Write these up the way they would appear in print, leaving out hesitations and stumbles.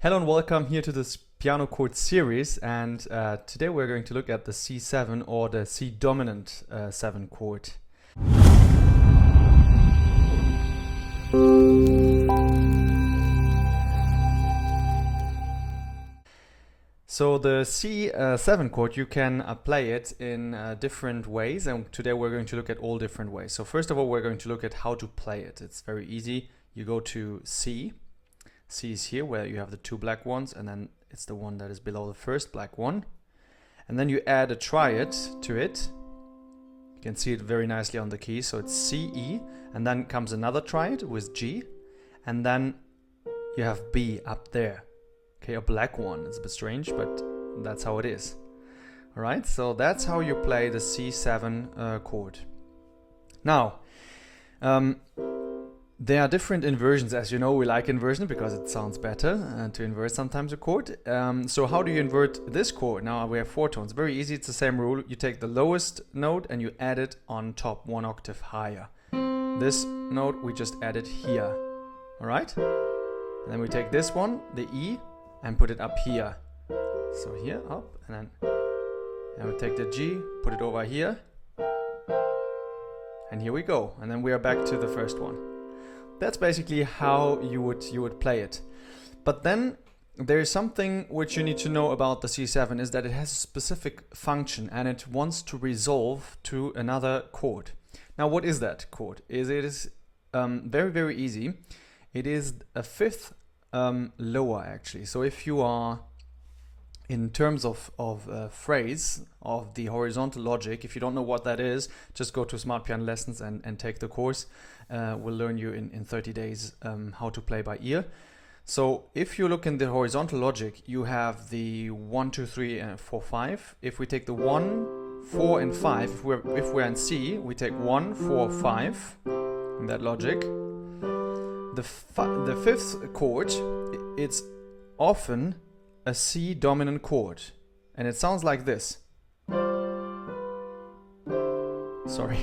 Hello and welcome here to this piano chord series, and today we're going to look at the C7 or the C dominant 7 chord. So the C7 chord, you can play it in different ways, and today we're going to look at all different ways. So first of all, we're going to look at how to play it. It's very easy. You go to C. C is here where you have the two black ones, and then it's the one that is below the first black one. And then you add a triad to it. You can see it very nicely on the key. So it's C, E, and then comes another triad with G, and then you have B up there. Okay, a black one. It's a bit strange, but that's how it is. All right, so that's how you play the C7 chord. Now, there are different inversions. As you know, we like inversion because it sounds better to invert sometimes a chord. So how do you invert this chord? Now we have four tones. Very easy. It's the same rule. You take the lowest note and you add it on top, one octave higher. This note we just add it here. All right? And then we take this one, the E, and put it up here. So here, up, and we take the G, put it over here. And here we go. And then we are back to the first one. That's basically how you would play it. But then there is something which you need to know about the C7 is that it has a specific function and it wants to resolve to another chord. Now what is that chord? It is very, very easy. It is a fifth lower actually. So if you are in terms of phrase of the horizontal logic, if you don't know what that is, just go to Smart Piano Lessons and take the course. We'll learn you in 30 days how to play by ear. So if you look in the horizontal logic, you have the 1, 2, 3, 4, 5. If we take the 1, 4 and 5, if we're in C, we take 1, 4, 5 in that logic. The fifth chord, it's often a C dominant chord, and it sounds like this. Sorry,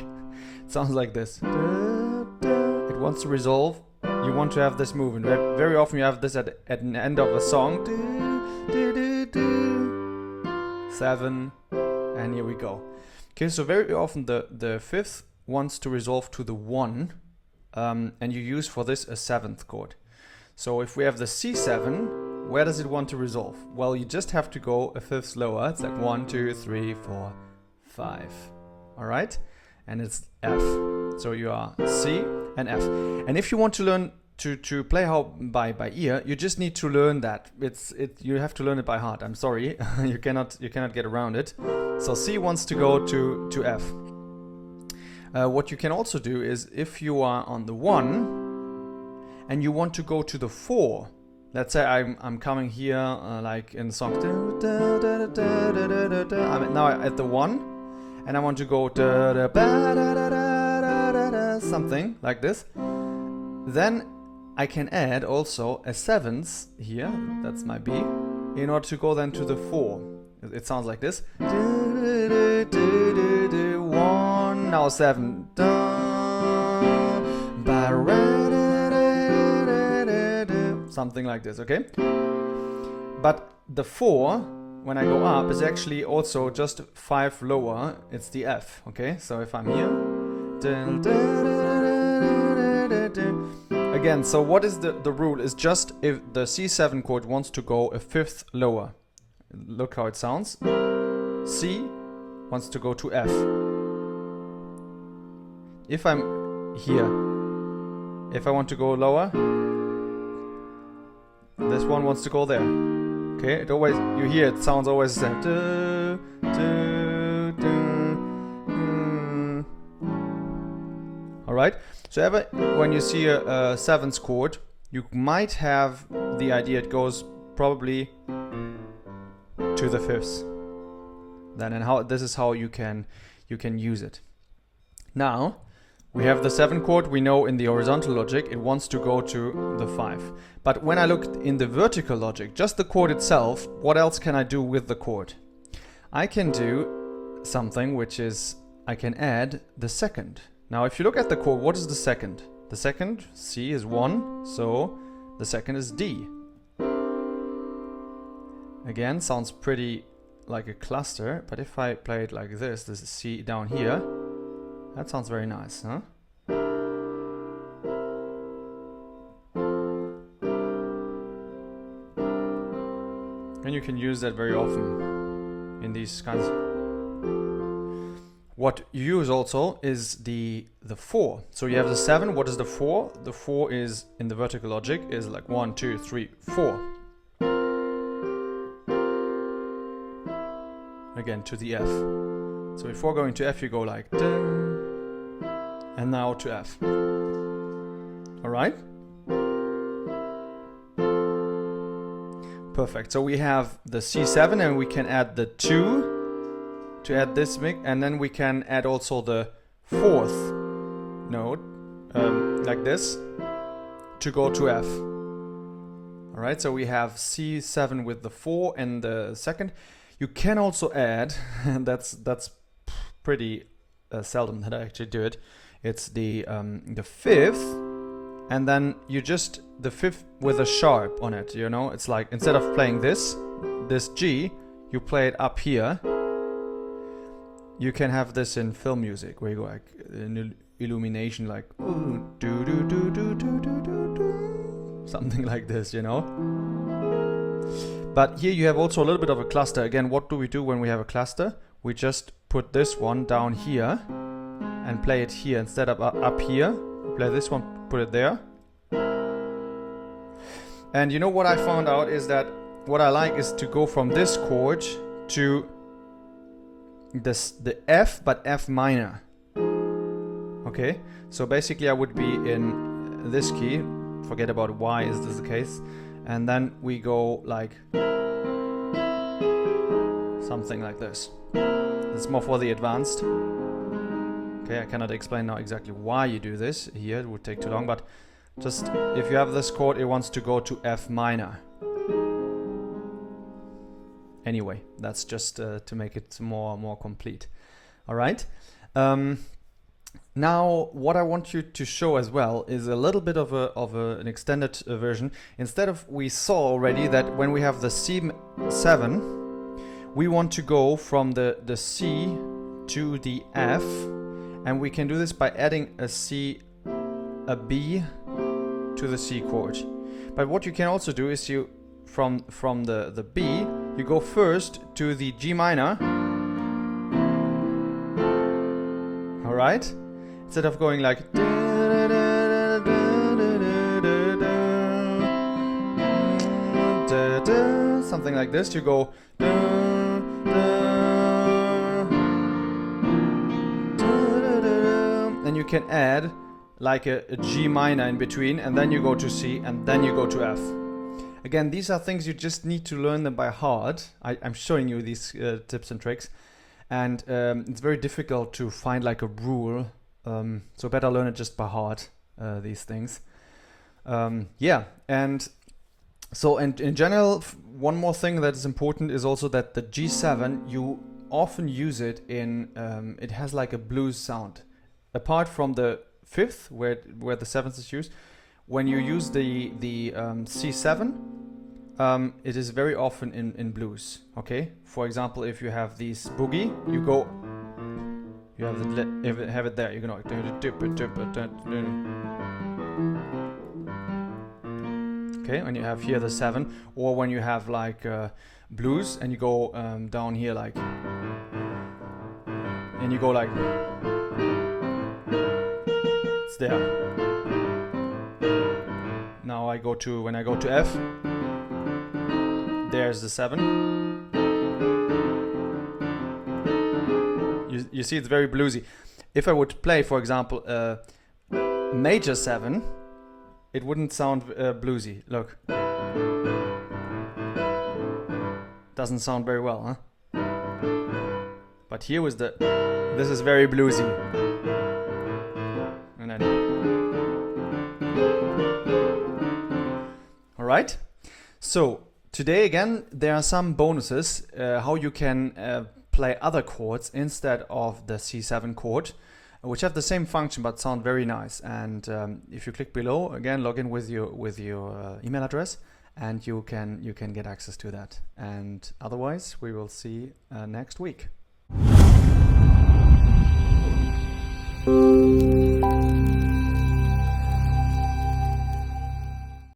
it sounds like this. It wants to resolve. You want to have this movement. Very often you have this at an end of a song. 7, and here we go. Okay, so very often the fifth wants to resolve to the 1, and you use for this a 7th chord. So if we have the C7, where does it want to resolve? Well, you just have to go a fifth lower. It's like 1, 2, 3, 4, 5. All right? And it's F. So you are C and F. And if you want to learn to play how by ear, you just need to learn that. You have to learn it by heart. I'm sorry. you cannot get around it. So C wants to go to F. What you can also do is if you are on the 1 and you want to go to the 4, let's say I'm coming here like in the song. I'm now at the 1 and I want to go something like this. Then I can add also a 7th here, that's my B, in order to go then to the 4. It sounds like this. 1, now 7. Something like this, okay? But the 4, when I go up, is actually also just 5 lower. It's the F, okay? So if I'm here, again, so what is the rule? Is just if the C7 chord wants to go a fifth lower. Look how it sounds. C wants to go to F. If I'm here, if I want to go lower, this one wants to go there. Okay, it always, you hear it sounds always the same. Alright, so when you see a 7th chord, you might have the idea it goes probably to the 5th. Then this is how you can use it. Now we have the 7 chord. We know in the horizontal logic it wants to go to the 5. But when I look in the vertical logic, just the chord itself, what else can I do with the chord? I can do something which is I can add the 2nd. Now if you look at the chord, what is the 2nd? The 2nd, C is 1, so the 2nd is D. Again, sounds pretty like a cluster, but if I play it like this is C down here, that sounds very nice, huh? And you can use that very often in these kinds. What you use also is the 4. So you have the 7. What is the 4? The 4 is in the vertical logic is like 1, 2, 3, 4. Again to the F. So before going to F you go like dun, and now to F. Alright? Perfect. So we have the C7 and we can add the 2 to add this mix, and then we can add also the 4th note like this to go to F. Alright, so we have C7 with the 4 and the 2nd. You can also add, and that's pretty seldom that I actually do it. It's the 5th, and then you just the 5th with a sharp on it. You know, it's like instead of playing this G, you play it up here. You can have this in film music where you go like in illumination, like ooh, do do do do do do do do, something like this. You know. But here you have also a little bit of a cluster. Again, what do we do when we have a cluster? We just put this one down here and play it here instead of up here. Play this one, put it there. And you know what I found out is that what I like is to go from this chord to the F, but F minor. Okay, so basically I would be in this key. Forget about why is this the case. And then we go like something like this. It's more for the advanced. Okay, I cannot explain now exactly why you do this here, it would take too long, but just if you have this chord, it wants to go to F minor. Anyway, that's just to make it more complete. All right. Now, what I want you to show as well is a little bit of an extended version. Instead of, we saw already that when we have the C7, we want to go from the C to the F, and we can do this by adding a B to the C chord. But what you can also do is you from the B, you go first to the G minor. All right. Instead of going like something like this, you go and you can add like a G minor in between, and then you go to C, and then you go to F. Again, these are things you just need to learn them by heart. I'm showing you these tips and tricks, and it's very difficult to find like a rule. So better learn it just by heart, these things. Yeah, and so in general, one more thing that is important is also that the G7, you often use it in, it has like a blues sound. Apart from the 5th, where the 7th is used, when you use the C7, it is very often in blues, okay? For example, if you have these boogie, you go, you have it there, you can okay, when you have here the 7, or when you have like blues and you go down here like, and you go like, it's there. Now when I go to F, there's the 7. You see, it's very bluesy. If I would play, for example, a major 7, it wouldn't sound bluesy. Look. Doesn't sound very well, huh? But here was this is very bluesy. And then, all right. So today again, there are some bonuses how you can play other chords instead of the C7 chord, which have the same function but sound very nice. And if you click below, again, log in with your email address, and you can get access to that. And otherwise, we will see next week.